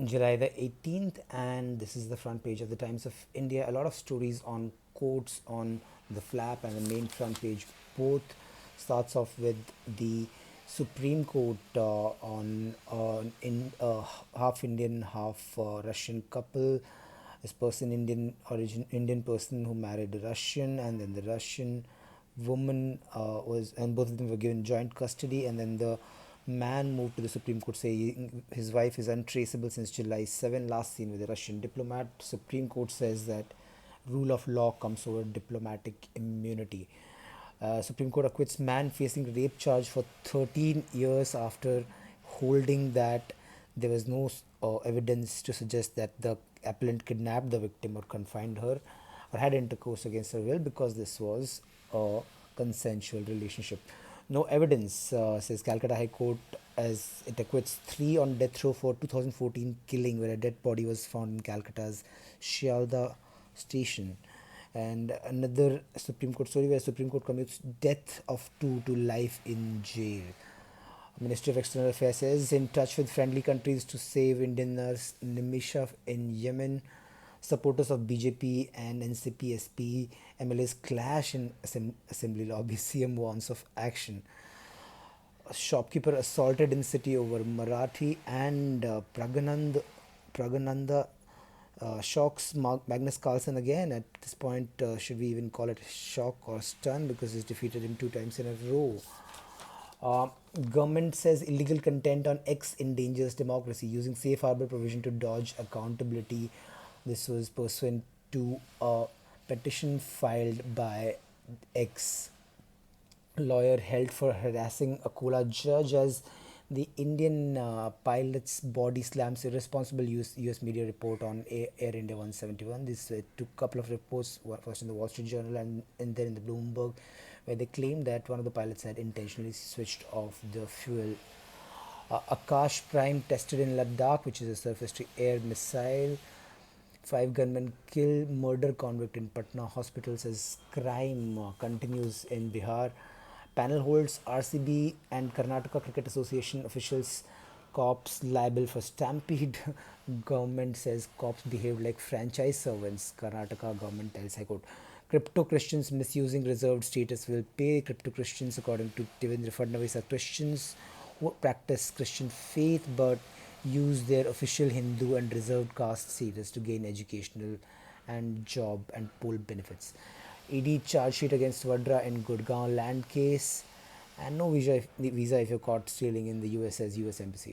July the 18th, and this is the front page of the Times of India. A lot of stories on quotes on the flap and the main front page. Both starts off with the Supreme Court on in half Indian, half Russian couple. This person, Indian person who married a Russian, and then the Russian woman was, and both of them were given joint custody, and then the man moved to the Supreme Court saying his wife is untraceable since July 7, last seen with a Russian diplomat. Supreme Court says that rule of law comes over diplomatic immunity. Supreme Court acquits man facing rape charge for 13 years after holding that there was no evidence to suggest that the appellant kidnapped the victim or confined her or had intercourse against her will, because this was a consensual relationship. No evidence, says Calcutta High Court, as it acquits three on death row for 2014 killing, where a dead body was found in Calcutta's Shialda station. And another Supreme Court story where Supreme Court commutes death of two to life in jail. Ministry of External Affairs says in touch with friendly countries to save Indian nurse Nimisha in Yemen. Supporters of BJP and NCP SP MLAs clash in assembly lobby. CM warns of action. A shopkeeper assaulted in city over Marathi, and Pragananda shocks Magnus Carlsen again. At this point, should we even call it shock or stun, because he's defeated him two times in a row. Uh, Government says illegal content on X endangers democracy, using safe harbor provision to dodge accountability. This was pursuant to a petition filed by X lawyer held for harassing a Kola judge, as the Indian pilot's body slams irresponsible US media report on Air India 171. This took a couple of reports, first in the Wall Street Journal and then in the Bloomberg, where they claimed that one of the pilots had intentionally switched off the fuel. Akash Prime tested in Ladakh, which is a surface to air missile. Five gunmen kill murder convict in Patna hospitals, as crime continues in Bihar. Panel holds RCB and Karnataka Cricket Association officials cops liable for stampede. Government says cops behaved like franchise servants. Karnataka government tells High Court. Crypto Christians misusing reserved status will pay. Crypto Christians, according to Devendra Fadnavis, are Christians who practice Christian faith but use their official Hindu and reserved caste status to gain educational and job and poll benefits. ED charge sheet against Vadra in Gurgaon land case, and no visa if you're caught stealing in the US, as US Embassy.